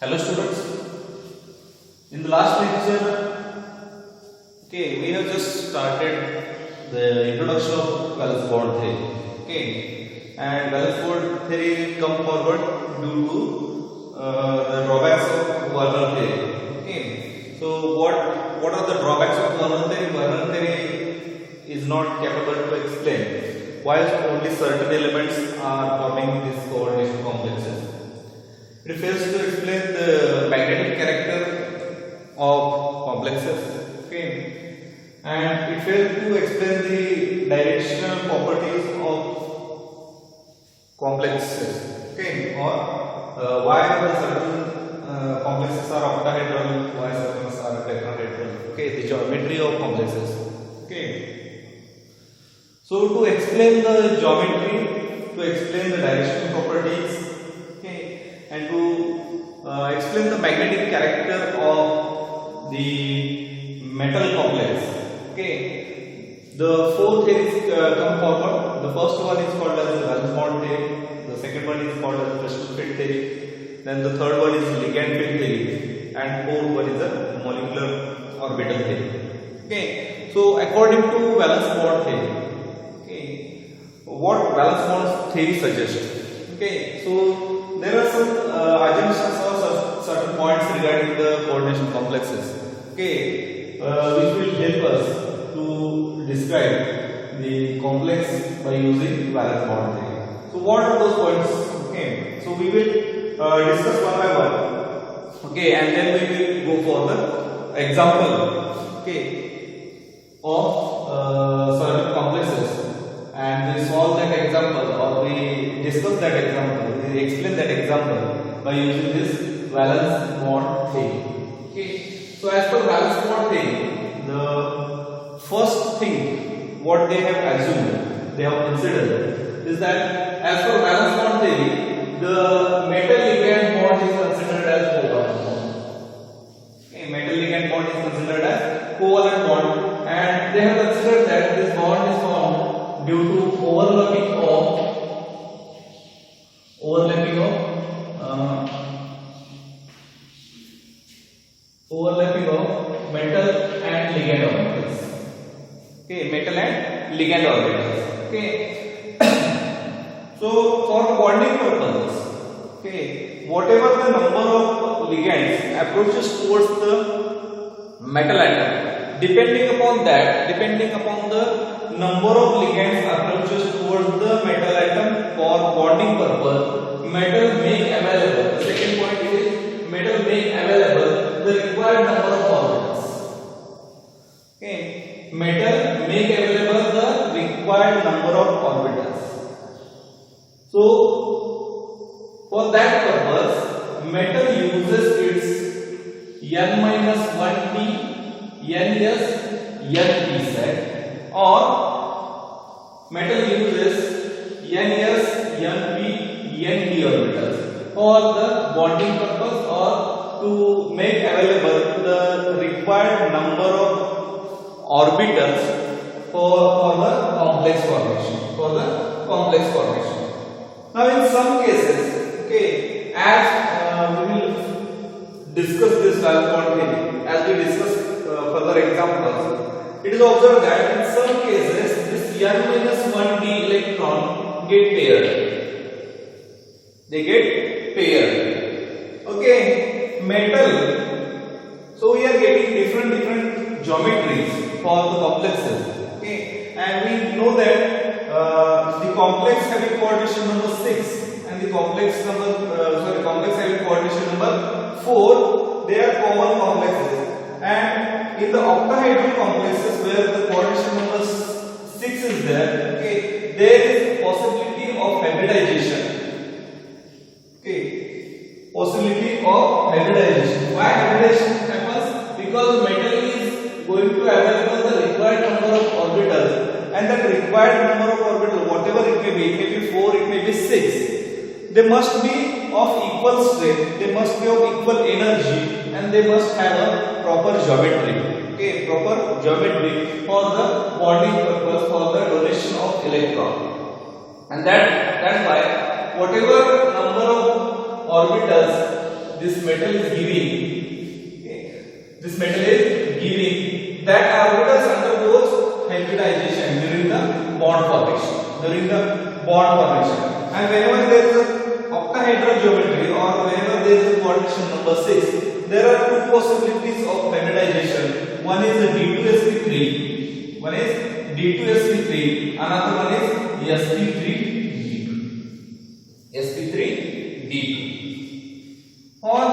Hello students, in the last lecture, we have just started the introduction of valence bond theory, and valence bond theory come forward due to the drawbacks of Werner theory. So what are the drawbacks of Werner theory? Werner theory is not capable to explain why only certain elements are forming these coordination complexes. It fails to explain the magnetic character of complexes, and it fails to explain the directional properties of complexes, or why the certain complexes are octahedral, why certain are tetrahedral, the geometry of complexes, So to explain the geometry, to explain the directional properties, and to explain the magnetic character of the metal complex, the four theories come forward. The first one is called as the valence bond theory, the second one is called as the crystal field theory, then the third one is ligand field theory, and fourth one is the molecular orbital theory. So according to valence bond theory, what valence bond theory suggests? So there are some assumptions or certain points regarding the coordination complexes, which will help us to describe the complex by using valence bond theory. So what are those points? So we will discuss one by one, and then we will go for the example, of certain complexes, and we solve that example, or we discuss that example, we explain that example by using this valence bond theory. So as per valence bond theory, the first thing what they have assumed, they have considered, is that as per valence bond theory, the metal ligand bond is considered as covalent bond. Metal ligand bond is considered as covalent bond, and they have considered that this bond is formed due to overlapping of metal and ligand orbitals. Metal and ligand orbitals. So for bonding purposes, whatever the number of ligands approaches towards the metal atom, depending upon the number of ligands approaches towards the metal atom for bonding purpose, metal make available. The second point is metal make available the required number of orbitals. Metal make available the required number of orbitals. So for that purpose, metal uses its n-1d, ns, np set, or metal uses ns, np, nd orbitals for the bonding purpose, or to make available the required number of orbitals for the complex formation. Now in some cases, as we will discuss this valence bond theory, as we discuss further examples, it is observed that in some cases this n-1d electron get paired. They get paired. Metal. So we are getting different geometries for the complexes. And we know that the complex having coordination number 6 and the complex having coordination number 4, they are common complexes. And in the octahedral complexes where the coordination number 6 is there, there is possibility of hybridization. Possibility of hybridization. Why hybridization happens? Because metal is going to available the required number of orbitals, and that required number of orbitals, whatever it may be 4, it may be 6, they must be of equal strength, they must be of equal energy, and they must have a proper geometry. Proper geometry for the bonding purpose, for the donation of electron. And that's why whatever number of orbitals this metal is giving, okay, this metal is giving that orbitals undergoes hybridization during the bond formation, and whenever there is a octahedral geometry or whenever there is a coordination number 6, there are two possibilities of hybridization. One is D2sp3, another one is sp3d2. On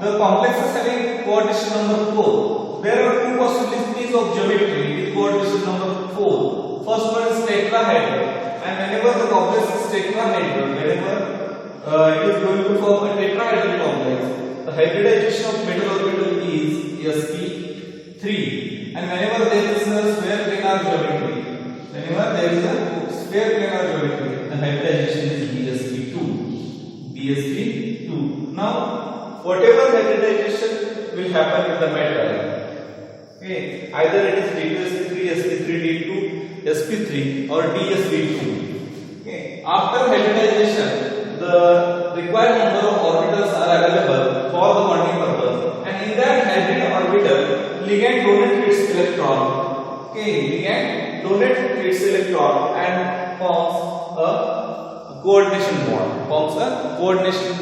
the complexes having coordination number 4, there are two possibilities of geometry with coordination number 4. First one is tetrahedral, and whenever the complex is tetrahedral, whenever it is going to form a tetrahedral complex, the hybridization of metal orbital is sp3, and whenever there is a sphere planar geometry, the hybridization is bsp2. Now whatever hybridization will happen with the metal, okay, either it is D2sp3, sp3d2, sp3 or dsp2, okay, after hybridization the required number of orbitals are available for the bonding purpose, and in that hybrid orbital ligand donates its electron, and forms a coordination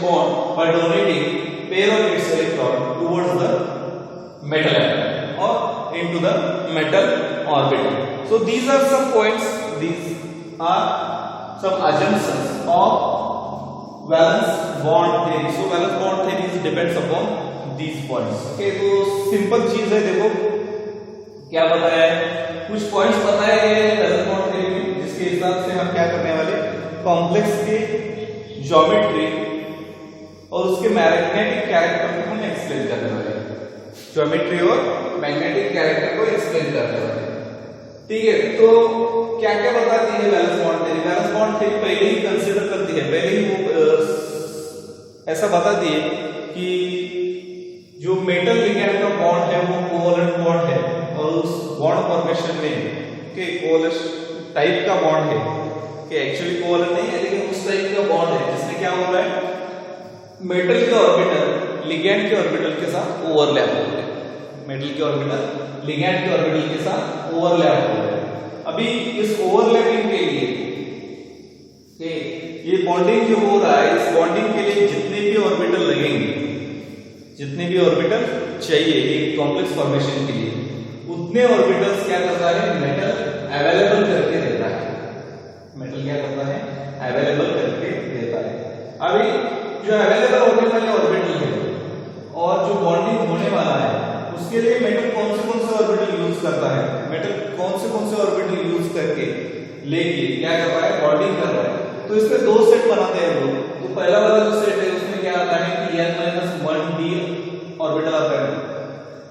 bond by donating pair of its electron towards the metal atom or into the metal orbital. So these are some points, these are some assumptions of valence bond theory. So valence bond theory depends upon these points. Okay, तो simple चीज है, देखो क्या बताया है, कुछ points बताए गए हैं वैलेंस बॉन्ड थ्योरी में, जिसके हिसाब से हम क्या करने वाले, कॉम्प्लेक्स के ज्योमेट्री और उसके मैग्नेटिक कैरेक्टर को हम एक्सप्लेन करने वाले हैं, ज्योमेट्री और मैग्नेटिक कैरेक्टर को एक्सप्लेन करने वाले हैं। ठीक है, तो क्या क्या बताती है valence bond theory? Valence bond theory पहले ही कंसीडर करती है, पहले ही वो ऐसा बताती है कि जो मेटल लिगैंड का बॉन्ड है वो कोवलेंट बॉन्ड है, और उस बॉन्ड फॉर्मेशन में के कोवलेंट टाइप का बॉन्ड है, कि एक्चुअली कोवलेंट नहीं है लेकिन उस टाइप का बॉन्ड है जिसमें क्या हो रहा है, मेटल के ऑर्बिटल लिगैंड के ऑर्बिटल के साथ ओवरलैप हो रहे हैं, मेटल के ऑर्बिटल लिगैंड के ऑर्बिटल के साथ ओवरलैप हो रहे हैं। अभी इस ओवरलैपिंग के लिए ये बॉन्डिंग जो हो रहा है, इस बॉन्डिंग के लिए जितने भी ऑर्बिटल लगेंगे, जितने भी ऑर्बिटल चाहिए एक कॉम्प्लेक्स फॉर्मेशन के लिए, उतने ऑर्बिटल्स क्या करता है, मेटल अवेलेबल करके देता है, मेटल क्या करता है, अवेलेबल करके देता है। अभी जो अवेलेबल होने वाले ऑर्बिटल है और जो बॉन्डिंग होने वाला है, उसके लिए मेटल कौन से ऑर्बिटल यूज करता है, मेटल कौन से ऑर्बिटल यूज करके लेके क्या कर रहा है, बॉन्डिंग कर रहा है। तो इसमें दो सेट बनाते हैं लोग। तो पहला वाला जो सेट है उसमें क्या आता है कि n-1d ऑर्बिटल आता है,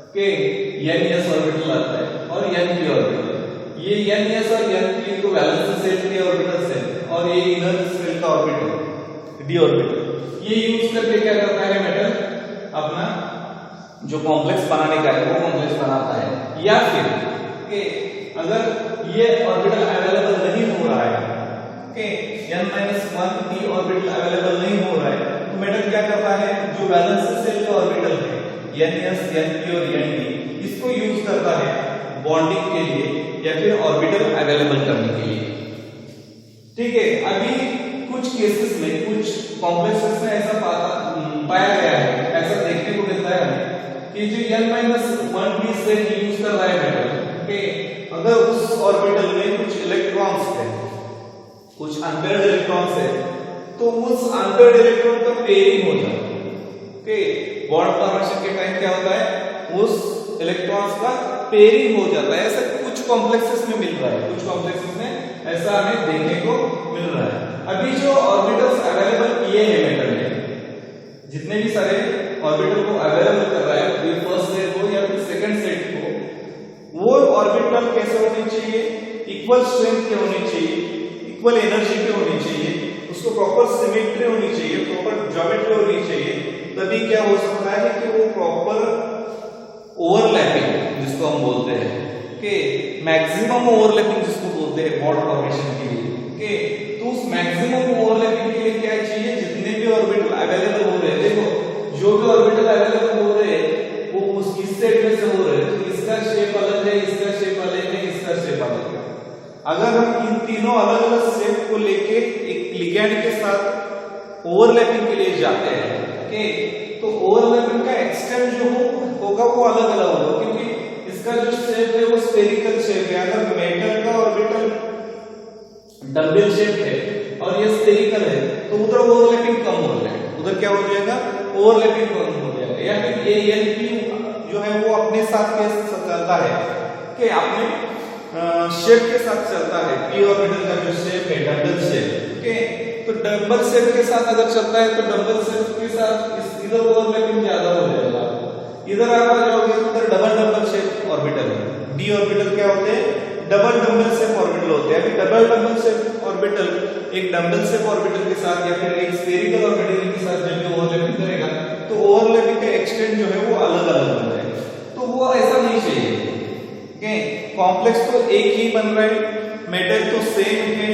ओके, n-s ऑर्बिटल आता है और n-p ऑर्बिटल। ये n-s और n-p को वैलेंस सेट के ऑर्बिटल्स हैं, और ये इनर शेल का ऑर्बिटल d ऑर्बिटल, ये यूज करके क्या करता है, मेटल अपना जो कॉम्प्लेक्स बनाने का है वो कॉम्प्लेक्स बनाता है। या फिर अगर ये ऑर्बिटल अवेलेबल नहीं हो रहा है, n-1d ऑर्बिटल अवेलेबल नहीं हो रहा है, तो मेटल क्या करता है, जो वैलेंस सेल का ऑर्बिटल है n-s, n-p और n-d, इसको यूज करता है बॉन्डिंग के लिए या फिर ऑर्बिटल अवेलेबल करने के लिए। ठीक है, अभी कुछ केसेस में, कुछ कॉम्प्लेक्सेस में ऐसा पाया गया है, ऐसा देखने को मिलता है कि जो n-1d सेट यूज कर रहा है मेटल, अगर उस ऑर्बिटल में कुछ इलेक्ट्रॉन्स है, कुछ अनपेयर्ड इलेक्ट्रॉन्स है, तो उस अनपेयर्ड इलेक्ट्रॉन का पेयरिंग हो जाता है। बॉन्ड फॉर्मेशन के टाइम क्या होता है, उस इलेक्ट्रॉन्स का पेयरिंग हो जाता है। ऐसा कुछ कॉम्प्लेक्सेस में मिल रहा है, कुछ कॉम्प्लेक्सेस में ऐसा हमें देखने को मिल रहा है। अभी जो ऑर्बिटल्स अवेलेबल किए हैं मेटल ने, जितने भी सारे ऑर्बिटल को अवेलेबल कर रहा है, फर्स्ट सेट हो या फिर सेकंड सेट हो, वो ऑर्बिटल कैसे होने चाहिए, इक्वल स्ट्रेंथ के होने चाहिए, इक्वल एनर्जी के होने चाहिए, उसको प्रॉपर सिमेट्री होनी चाहिए, प्रॉपर ज्योमेट्री होनी चाहिए, तभी क्या हो सकता है कि वो प्रॉपर ओवरलैपिंग जिसको हम बोलते हैं, मैक्सिमम ओवरलैपिंग जिसको बोलते हैं बॉन्ड फॉर्मेशन के लिए, तो उस मैक्सिमम ओवरलैपिंग के लिए क्या चाहिए, जितने भी ऑर्बिटल अवेलेबल हो रहे हैं, देखो जो भी अगर हम इन तीनों अलग अलग शेप को लेके एक लिगैंड के साथ ओवरलैपिंग के लिए जाते हैं, ओके, तो ओवरलैपिंग का एक्सटेंट जो होगा वो अलग अलग होगा, क्योंकि इसका जो शेप है वो स्फेरिकल शेप है। अगर मेटल का ऑर्बिटल डम्बल शेप है और ये स्फेरिकल है तो उधर ओवरलैपिंग कम हो जाएगा, उधर क्या हो जाएगा, ओवरलैपिंग कम हो जाएगा। या फिर ये एलपी जो है वो अपने साथ कैसे चलता है कि अपने शेप के साथ चलता है। पी ऑर्बिटल का जो शेप है डम्बल शेप, ओके, तो डम्बल शेप के साथ अगर चलता है तो डम्बल शेप के साथ इधर ओवरलैपिंग ज्यादा हो जाएगा। इधर आप आ जाओगे तो इधर डबल डम्बल शेप ऑर्बिटल है। डी ऑर्बिटल क्या होते हैं, डबल डम्बल शेप ऑर्बिटल होते हैं। अभी डबल डम्बल शेप ऑर्बिटल एक डम्बल शेप ऑर्बिटल के साथ या फिर एक स्फेरिकल ऑर्बिटल के साथ जब ओवरलैपिंग करेगा तो ओवरलैपिंग का एक्सटेंट जो है वो अलग अलग बन जाएगा, तो वो ऐसा नहीं चाहिए। कॉम्प्लेक्स तो एक ही बन रहा है, मेटल तो सेम है,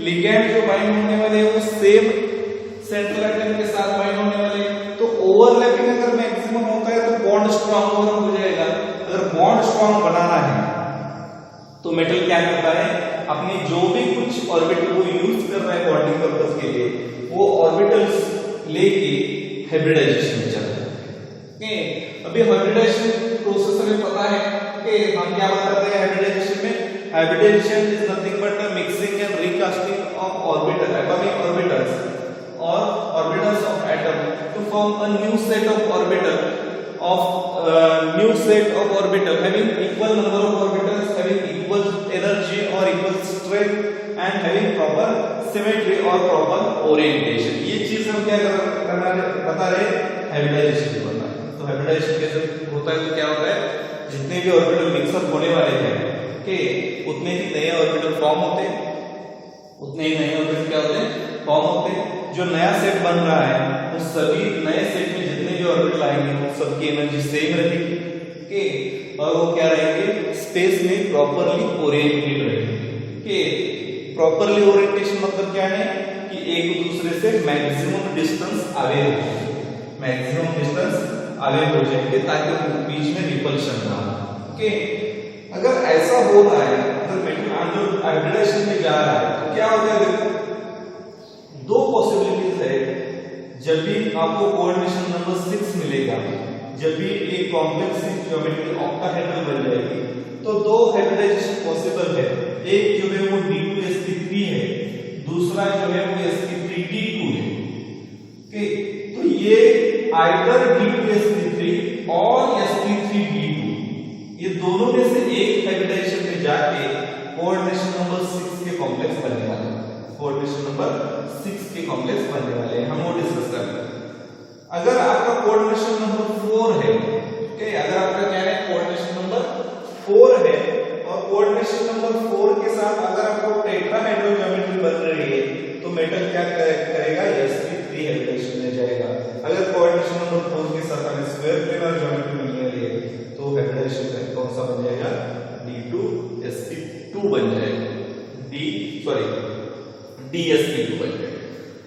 लिगैंड जो बाइंड होने वाले हैं वो सेम सेंट्रल एटम के साथ बाइंड होने वाले, तो ओवरलैपिंग अगर मैक्सिमम होता है तो बॉन्ड स्ट्रांग हो जाएगा। अगर बॉन्ड स्ट्रांग बनाना है तो मेटल क्या करता है, अपनी जो भी कुछ ऑर्बिटल को यूज कर रहा है बॉन्डिंग पर्पस के लिए वो ऑर्बिटल्स लेके हाइब्रिडाइजेशन में चलता है। अभी हाइब्रिडाइजेशन प्रोसेस हमें पता है कि हम क्या करते हैं हाइब्रिडाइजेशन में, hybridisation is nothing but the mixing and recasting of orbital atomic orbitals और orbitals of atom to form a new set of orbital having equal number of orbitals, having equal energy or equal strength and having proper symmetry or proper orientation। ये चीज हम क्या बता रहे हैं, hybridisation होता है। तो हाइब्रिडाइजेशन कैसे होता है, तो क्या होता है, जितने भी ऑर्बिटल मिक्सअप होने वाले हैं कि उतने ही नए ऑर्बिटल फॉर्म होते हैं, उतने ही नए ऑर्बिटल क्या होते हैं, फॉर्म होते हैं। जो नया सेट बन रहा है उस सभी नए सेट में जितने भी ऑर्बिटल आएंगे उन सबकी एनर्जी सेम रहेगी, ओके, और वो क्या रहेंगे, स्पेस में प्रॉपर्ली ओरिएंटेड रहेंगे। कि प्रॉपर्ली ओरिएंटेशन मतलब क्या है कि एक दूसरे से मैक्सिमम डिस्टेंस अवे हो जाएंगे, मैक्सिमम डिस्टेंस अवे हो जाएंगे ताकि बीच में रिपल्शन ना हो, ओके। अगर ऐसा हो रहा है, अगर मेटल अंडर हाइब्रिडाइजेशन में जा रहा है तो क्या होगा, दो पॉसिबिलिटीज है। जब भी आपको कोऑर्डिनेशन नंबर 6 मिलेगा, जब भी एक कॉम्प्लेक्स ज्योमेट्री ऑक्टाहेड्रल बन जाएगी तो दो हाइब्रिडाइजेशन पॉसिबल है। एक जो है वो d2sp3 है, दूसरा जो है वो sp3d2 है, ओके। तो ये आइदर d2sp3 और sp3d2 ये दोनों में से एक हाइब्रिडाइजेशन में जाके कोऑर्डिनेशन नंबर 6 के कॉम्प्लेक्स बनने वाले हैं, कोऑर्डिनेशन नंबर 6 के कॉम्प्लेक्स बनने वाले हैं, हम वो डिस्कस कर रहे हैं। अगर आपका कोऑर्डिनेशन नंबर 4 है, ओके, अगर आपका क्या है कोऑर्डिनेशन नंबर 4 है और कोऑर्डिनेशन नंबर 4 के साथ अगर आपको टेट्राहेड्रल ज्योमेट्री बन रही है तो मेटल क्या करेगा, sp3 हाइब्रिडाइजेशन में जाएगा। अगर कोऑर्डिनेशन नंबर 4 के साथ हमें स्क्वायर प्लेनर ज्योमेट्री मिलने वाली है तो हाइब्रिडाइजेशन कौन सा बन जाएगा, d2sp2 बन जाएगा, dsp2 बन जाएगा।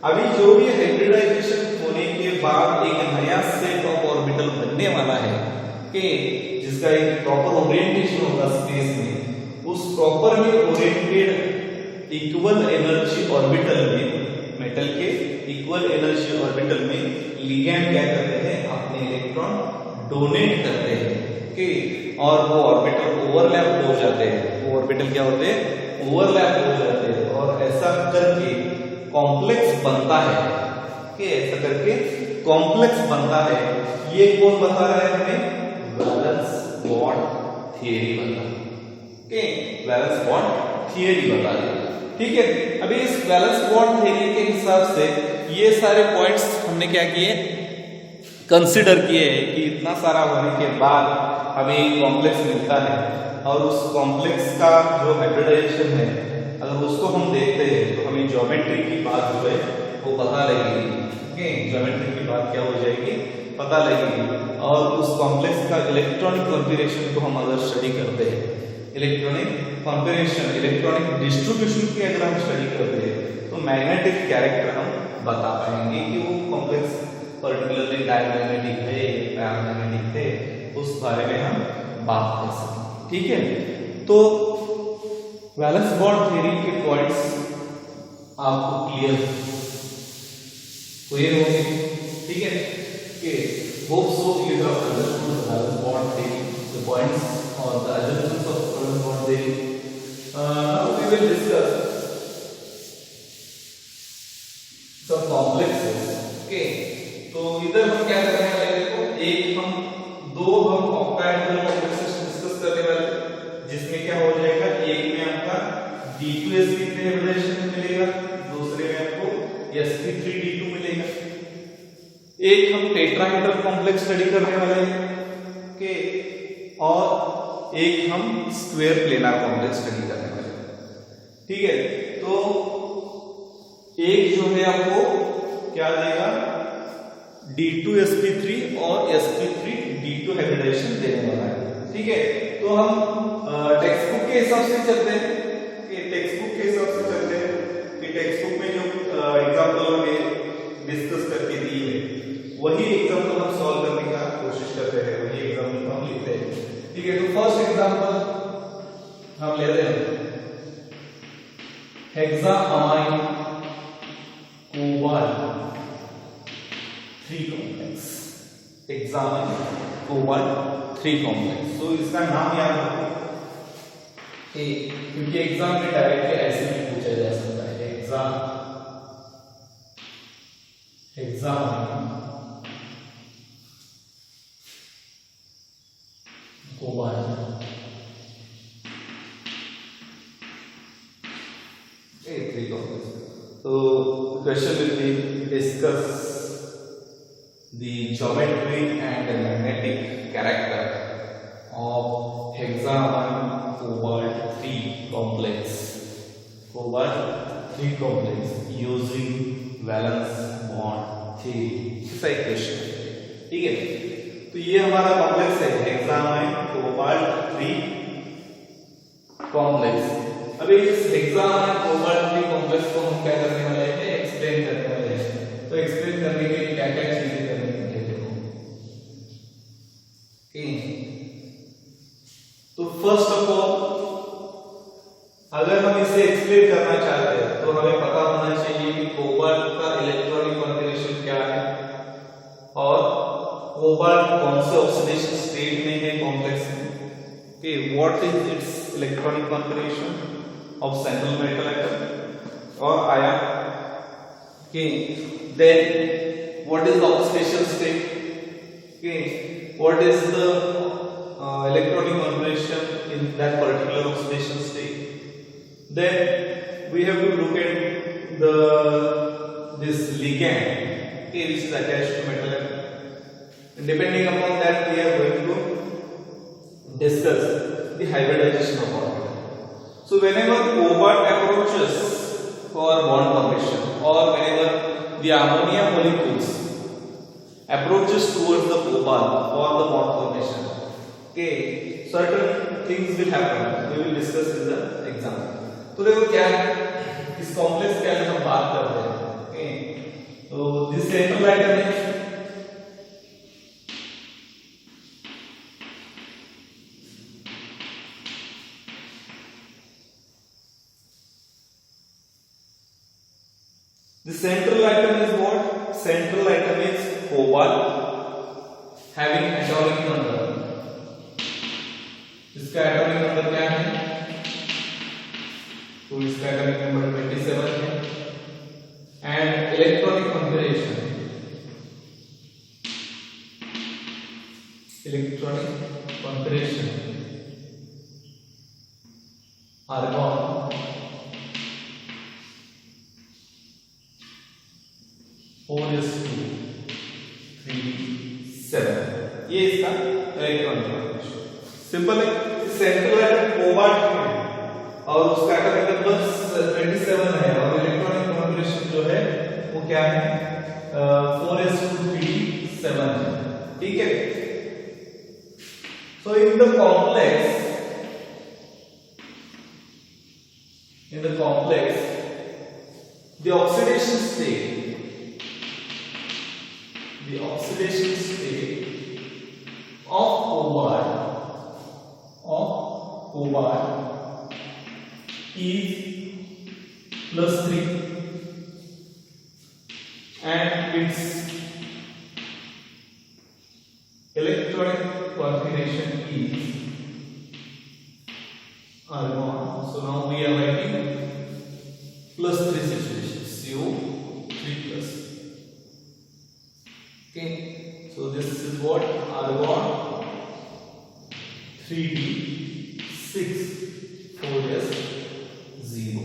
अभी जो भी हाइब्रिडाइजेशन होने के बाद एक नया सेट ऑफ ऑर्बिटल बनने वाला है कि जिसका एक प्रॉपर ओरिएंटेशन होगा स्पेस में, उस properly oriented equal energy orbital में, मेटल के इक्वल एनर्जी ऑर्बिटल में लिगैंड क्या करते हैं, अपने इलेक्ट्रॉन डोनेट करते हैं, ओके, और वो ऑर्बिटल ओवरलैप हो जाते हैं। वो ऑर्बिटल क्या होते हैं, ओवरलैप हो जाते हैं और ऐसा करके कॉम्प्लेक्स बनता है, कि ऐसा करके कॉम्प्लेक्स बनता है। ये कौन बता रहा है हमें, वैलेंस बॉन्ड थियरी बता रहा है, ओके, वैलेंस बॉन्ड थियरी बता रही है, ठीक है। अभी इस वैलेंस बॉन्ड थियरी के हिसाब से ये सारे पॉइंट्स हमने क्या किए, कंसिडर किए हैं कि इतना सारा होने के बाद हमें एक कॉम्प्लेक्स मिलता है और उस कॉम्प्लेक्स का जो हाइब्रिडाइजेशन है अगर उसको हम देखते हैं तो हमें ज्योमेट्री की बात जो है वो पता लगेगी, ओके, ज्योमेट्री की बात क्या हो जाएगी, पता लगेगी। और उस कॉम्प्लेक्स का इलेक्ट्रॉनिक कॉन्फ़िगरेशन को हम अगर स्टडी करते हैं, इलेक्ट्रॉनिक कॉन्फ़िगरेशन, इलेक्ट्रॉनिक डिस्ट्रीब्यूशन की अगर हम स्टडी करते हैं तो मैग्नेटिक कैरेक्टर हम बता पाएंगे कि वो कॉम्प्लेक्स पर्टिकुलरली डायमैग्नेटिक है, पैरामैग्नेटिक है, उस बारे में हम बात कर सकें, ठीक है। तो वैलेंस बॉन्ड थ्योरी के पॉइंट्स आपको क्लियर होंगे, ठीक है। कि hope so you have understood the valence bond theory, the points और the assumptions of valence bond theory. Now we will discuss some complexes. Okay, तो इधर हम क्या करने वाले हैं, देखो एक हम दो हम ऑक्टाहेड्रल कॉम्प्लेक्सेस डिस्कस करने वाले हैं, जिसमें क्या हो जाएगा, एक में आपका D2sp3 हाइब्रिडाइजेशन मिलेगा, दूसरे में आपको sp3d2 मिलेगा. एक हम टेट्राहेड्रल कॉम्प्लेक्स स्टडी करने वाले हैं, ओके, और एक हम स्क्वायर प्लेनर कॉम्प्लेक्स स्टडी करने वाले हैं, ठीक है. तो एक जो है आपको क्या देगा, D2sp3 और sp3d2 हाइब्रिडाइजेशन देने वाला है, ठीक है. तो हम टेक्स्ट बुक के हिसाब से चलते हैं, कि टेक्स्ट बुक के हिसाब से चलते हैं कि टेक्स्ट बुक में जो एग्जांपल हमें डिस्कस करके दी है वही एग्जांपल हम सॉल्व करने का कोशिश करते हैं, वही एग्जांपल हम लिखते हैं, ठीक है. तो फर्स्ट एग्जांपल हम लेते हैं हेक्सामाइन कोबाल्ट 3 कॉम्प्लेक्स, हेक्सामाइन कोबाल्ट 3 कॉम्प्लेक्स. तो इसका नाम याद रखो, क्योंकि एग्जाम में डायरेक्टली ऐसे भी पूछा जा सकता है, hexamine cobalt 3 complex. So the question will be discuss the geometry and the magnetic character of hexagon cobalt 3 complex. Cobalt 3 complex using valence bond theory. ऐसा एक क्वेश्चन है, ठीक है. तो ये हमारा कॉम्प्लेक्स है हेक्सामाइन कोबाल्ट 3 कॉम्प्लेक्स. अभी इस हेक्सामाइन कोबाल्ट 3 कॉम्प्लेक्स को हम क्या करने वाले हैं, एक्सप्लेन करने वाले हैं. तो एक्सप्लेन करने के लिए क्या क्या चीजें करनी है, देखो. तो फर्स्ट ऑफ ऑल अगर हम इसे एक्सप्लेन करना चाहते हैं तो हमें पता होना चाहिए कि कोबाल्ट का इलेक्ट्रॉनिक कॉन्फ़िगरेशन क्या है और कोबाल्ट कौन से ऑक्सीडेशन स्टेट में है कॉम्प्लेक्स में. Okay, what is it's electronic configuration of central metal atom or ion. Okay, then what is the oxidation state? Okay, what is the electronic configuration in that particular oxidation state? Then we have to look at this ligand, okay, which is attached to metal atom. And depending upon that, we are going to discuss the hybridization of orbital. So whenever cobalt approaches for bond formation or whenever the ammonia molecules approaches towards the cobalt for the bond formation, okay, certain things will happen. We will discuss in the example. तो देखो क्या है, इस complex के अंदर हम बात करते हैं. ओके, तो दिस सेंट्रल आइटम है, the central atom is what? Central atom is cobalt having atomic number. इसका atomic number क्या है? तो इसका atomic number 27 है. And electronic configuration. Argon 4s2 3 7. ये इसका इलेक्ट्रॉनिक कॉन्फ़िगरेशन सिंपल है. सेंट्रल एटम कोबाल्ट है और उसका एटॉमिक नंबर 27 है और इलेक्ट्रॉनिक कॉन्फ़िगरेशन जो है वो क्या है, 4s2 3 7 है, ठीक है. So in the complex the oxidation state of cobalt is +3 and its electronic configuration is argon. So now we are writing +3 situation, CO3+. Okay, so this is what argon 3d6 4s0,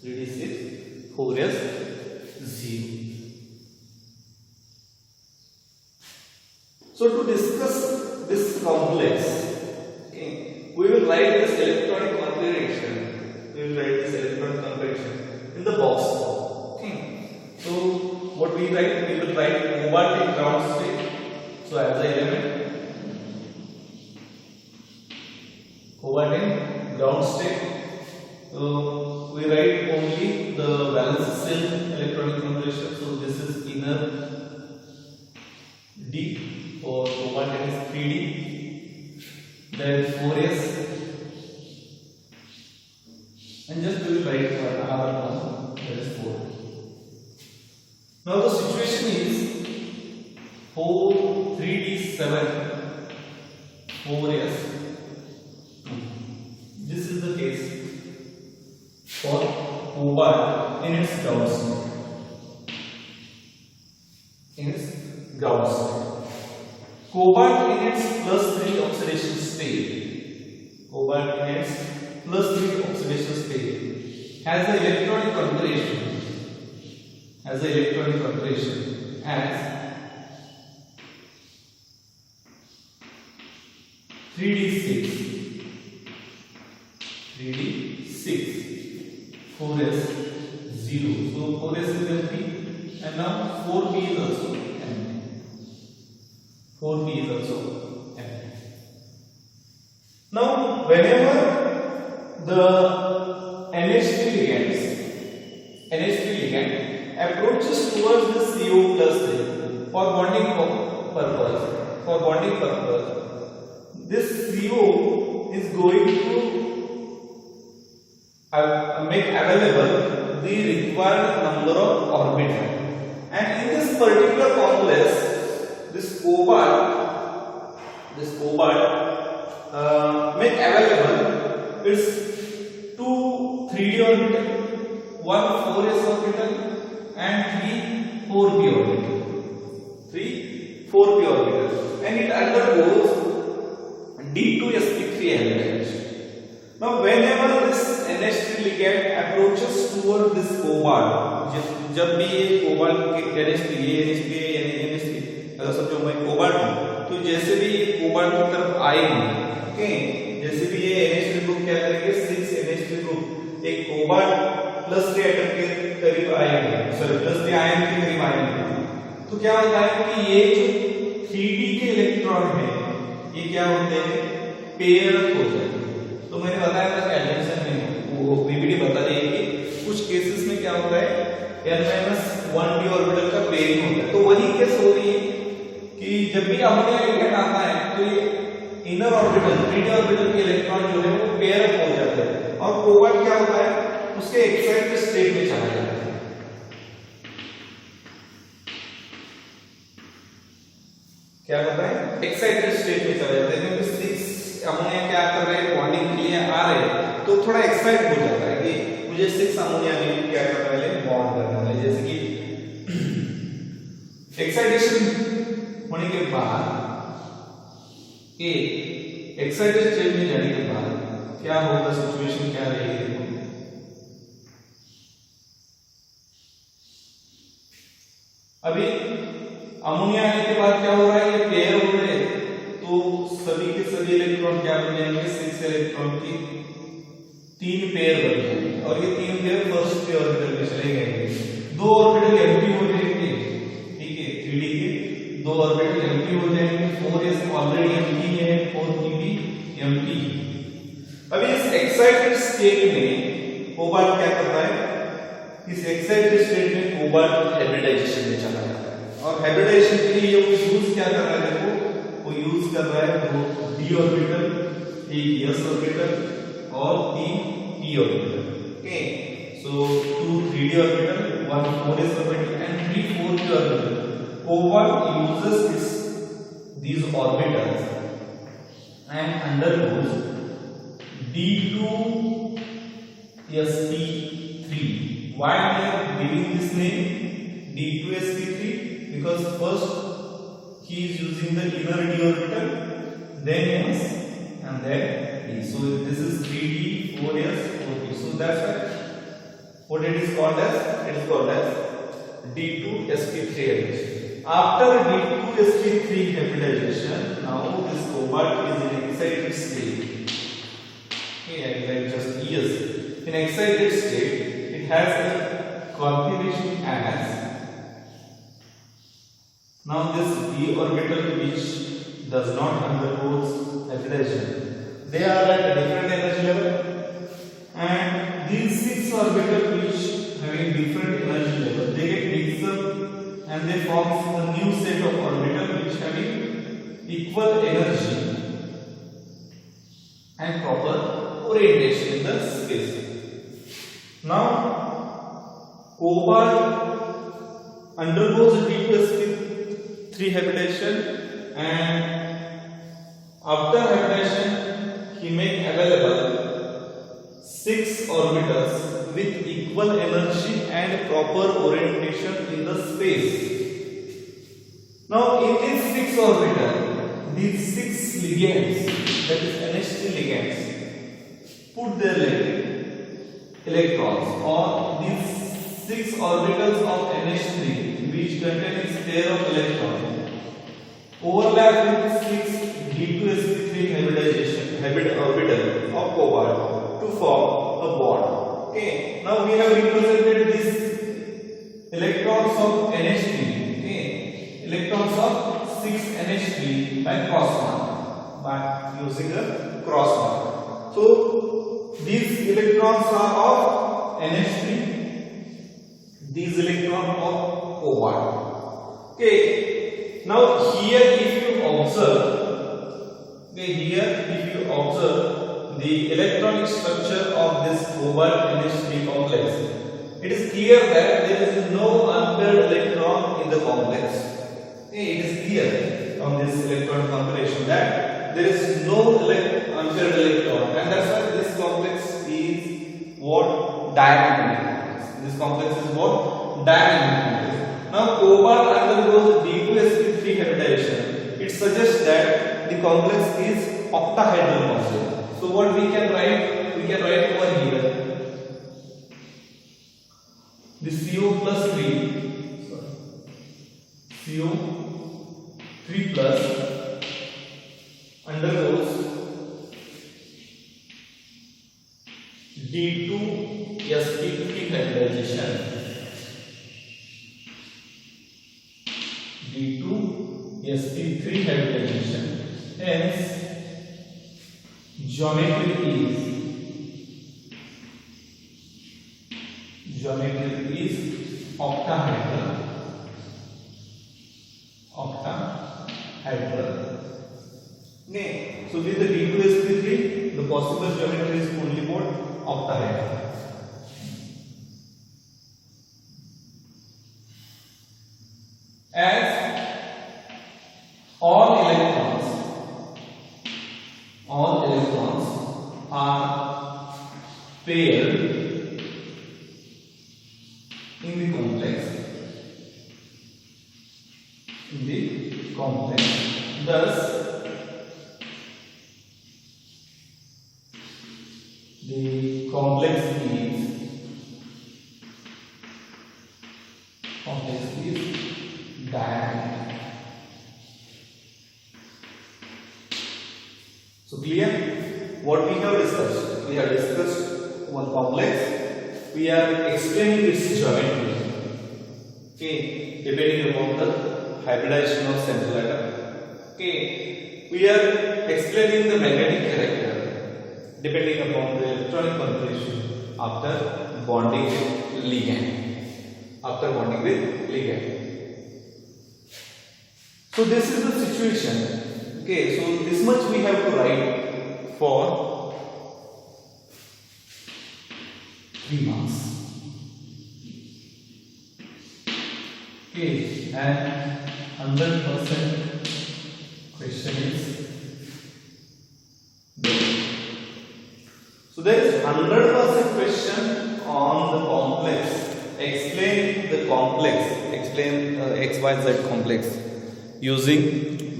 3d6 4s0. So to discuss this complex, okay, we will write this electronic configuration. We will write this electronic configuration in the box. Okay. So what we write? We will write cobalt in ground state. So as the element, cobalt in ground state. So we write only the valence shell electronic configuration. So this is inner D. For cobalt it is 3d, then 4s, and just we will write another one, that is 4. Now the situation is 3d7 4s. This is the case for cobalt in its ground state. Cobalt in its +3 oxidation state. Cobalt in its +3 oxidation state has the electronic configuration. As 3d6 4s0. So 4s is empty, and now 4p is also empty. 4p is also empty. Now, whenever the NH3 ligand approaches towards the CO+ for bonding purpose, this CO is going to make available the required number of orbitals, and in this particular complex, this cobalt make available its 2 3d orbital, 1 4s orbital, and 3 4p orbital, and it undergoes D2sp3 hybridization. Now whenever this NH3 ligand approaches toward this cobalt, जब भी ये cobalt के NH3 अगर समझो मैं cobalt हूं, तो जैसे भी ये कोबाल्ट की तरफ आएंगे, ओके, जैसे भी ये NH3 ग्रुप क्या करेंगे, 6 NH3 ग्रुप एक कोबाल्ट +3 एटम के करीब आएंगे, +3 आयन के करीब आएंगे, तो क्या होता है कि ये जो 3d के इलेक्ट्रॉन है, ये क्या होते हैं, पेयर अप हो जाते हैं। तो मैंने बताया था एडिशन में वो बीबीडी बता रही है कि कुछ केसेस में क्या होता है, n-1d ऑर्बिटल का पेयरिंग होता है। तो वही केस हो रही है कि जब भी अमोनिया लिगैंड आता है तो ये इनर ऑर्बिटल 3d ऑर्बिटल के इलेक्ट्रॉन जो है वो पेयर अप हो जाते हैं, और कोबाल्ट क्या होता है, उसके एक्साइटेड स्टेट में चला जाता है। क्या होता है, एक्साइटेड स्टेट में चला जाता है, क्योंकि 6 अमोनिया क्या कर रहे हैं, बॉन्डिंग के लिए आ रहे हैं, तो थोड़ा एक्साइट हो जाता है कि मुझे 6 अमोनिया में क्या करना है, बॉन्ड करना है। जैसे कि एक्साइटेशन होने के बाद एक्साइटेड स्टेट में जाने के बाद क्या होगा, सिचुएशन क्या रहेगी, अभी अमोनिया आने के बाद क्या हो रहा है, ये पेयर हो रहे हैं, तो सभी के सभी इलेक्ट्रॉन क्या बन जाएंगे, 6 इलेक्ट्रॉन की 3 पेयर बन जाएंगे, और ये 3 पेयर फर्स्ट पे ऑर्बिटल पे चले गए, 2 ऑर्बिटल एम्प्टी हो जाएंगे, ठीक है, 3d के 2 ऑर्बिटल एम्प्टी हो जाएंगे, 4s ऑलरेडी एम्प्टी है, 4p भी एम्प्टी। अभी इस एक्साइटेड स्टेट में कोबाल्ट क्या करता है, इस एक्साइटेड स्टेट में कोबाल्ट हाइब्रिडाइजेशन में चला जाता है, और हाइब्रिडाइजेशन के लिए वो यूज क्या कर रहा है, देखो वो यूज कर रहा है 2 d ऑर्बिटल, 1 s ऑर्बिटल और 3 p orbital. Okay, so 2 3d orbital, 1 4s orbital, and 3 4p orbital. Cobalt uses these orbitals and undergoes D2sp3. Why we are giving this name D2sp3? Because first he is using the inner d orbital, then s, and then d. So this is 3d, 4s, 4p. So that's why what it is called as? It is called as D2sp3 hybridization. After D2sp3 hybridization, now this cobalt is in excited state. Okay, like just ES. In excited state, it has a configuration as. Now this p orbital which does not undergo hybridization, they are at a different energy level, and these 6 orbitals which having different energy level, they get mixed up and they form a new set of orbital which having equal energy and proper orientation in the space. Now cobalt undergoes D2sp3 hybridization, and after hybridization he make available 6 orbitals with equal energy and proper orientation in the space. Now in these 6 orbitals, these 6 ligands, that is NH3 ligands, put their electrons, or these 6 orbitals of NH3 which contain its pair of electrons overlap with 6 D2sp3 hybrid orbital of cobalt to form a bond. Okay, now we have represented these electrons of NH3, okay, electrons of 6 NH3 by cross mark, by using a cross mark. So these electrons are of NH3, these electrons of cobalt. Okay, now here if you observe, okay, here if you observe the electronic structure of this cobalt NH3 complex, it is clear that there is no unpaired electron in the complex. Okay, it is clear from this electron configuration that there is no unpaired electron, and that's why this complex is what? Dynamic complex. This complex is what? Dynamic complex. Now cobalt undergoes D2sp3 hybridization. It suggests that the complex is octahedral complex. So what we can write? We can write over here the CO plus 3, CO 3 plus undergoes D2sp3 hybridization. D2sp3 hybridization. Hence, geometry is octahedral. Okay, so with the D2sp3, the possible geometry is only what? Octahedral. As all electrons are paired in the complex, thus the complex is dynamic. So clear what we have discussed? We have discussed one complex. We are explaining its geometry. Okay, depending upon the hybridization of central atom. Okay, we are explaining the magnetic character depending upon the electronic configuration after bonding with ligand. So this is the situation. Okay, so this much we have to write for 3 marks. Okay, and 100% question is there. So there is 100% question on the complex. Explain the complex. Explain x, y, z complex using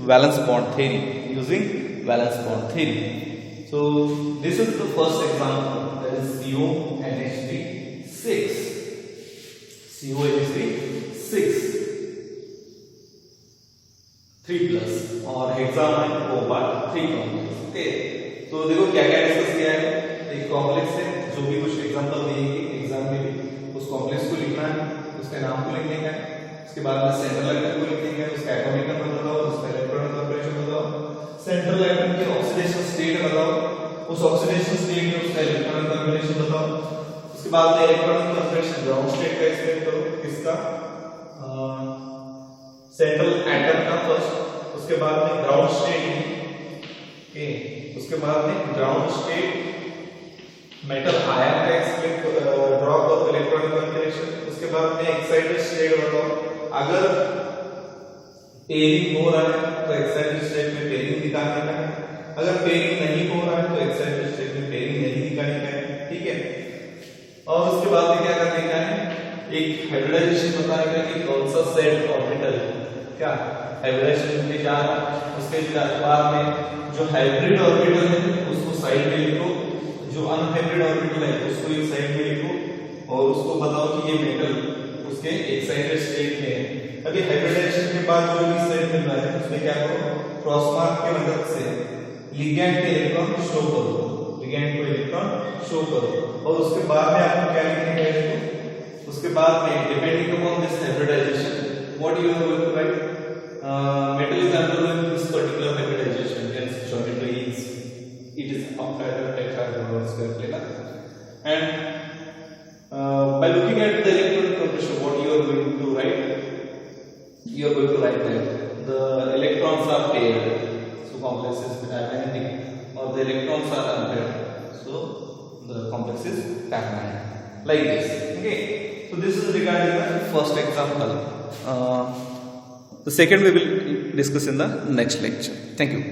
valence bond theory. Using valence bond theory. So this is the first example. That is CONH3 6. CONH3 6. 3 plus और hexamine cobalt 3 complex. Okay. तो देखो क्या क्या discuss किया है. एक complex है, जो भी कुछ एग्जांपल दिएंगे एग्जाम में भी उस कॉम्प्लेक्स को लिखना है, उसके नाम को लिखने का है. उसके बाद में सेंट्रल एटम को लिखने का है, उसका एटॉमिक नंबर बताओ, उसका इलेक्ट्रॉनिक कॉन्फिगरेशन बताओ, सेंट्रल एटम के ऑक्सीडेशन स्टेट बताओ, उस ऑक्सीडेशन स्टेट में उसका इलेक्ट्रॉनिक कॉन्फिगरेशन बताओ. उसके बाद में इलेक्ट्रॉनिक कॉन्फिगरेशन ग्राउंड स्टेट का एक्सप्लेन करो. किसका? सेंट्रल एटम का फर्स्ट. उसके बाद में ग्राउंड स्टेट. ओके, उसके बाद में ग्राउंड स्टेट मेटल आयन का एक्सप्लेन ड्रॉ करो इलेक्ट्रॉनिक कॉन्फिगरेशन. उसके बाद में एक्साइटेड स्टेट बताओ. अगर पेयरिंग हो रहा है तो एक्साइटेड स्टेट में पेयरिंग दिखाने का है. अगर पेयरिंग नहीं हो रहा है तो एक्साइटेड स्टेट में पेयरिंग नहीं दिखाने का है. ठीक है. और उसके बाद में क्या करने का है? एक हाइब्रिडाइजेशन बताने का कि कौन सा सेट ऑर्बिटल क्या हाइब्रिडाइजेशन में जा रहा है. उसके बाद में जो हाइब्रिड ऑर्बिटल है उसको साइड में लिखो, जो अनहाइब्रिड ऑर्बिटल है उसको एक साइड में लिखो और उसको बताओ कि ये मेटल उसके एक्साइटेड स्टेट में है. अभी हाइब्रिडाइजेशन के बाद जो भी सेट मिल रहा है उसमें क्या करो? क्रॉस मार्क की मदद से लिगैंड के इलेक्ट्रॉन शो करो. लिगैंड को इलेक्ट्रॉन शो करो और उसके बाद में आपको क्या लिखने का है? उसके बाद में depending upon this hybridization what you are going to write. Metal is undergoing this particular hybridization, hence geometry is it is octahedral, tetrahedral or square planar. And by looking at the electronic configuration, what you are going to write? You are going to write that the electrons are paired, so complex is magnetic, or the electrons are unpaired, so the complex is permanent, like this. Okay, so this is regarding the first example. The second we will discuss in the next lecture. Thank you.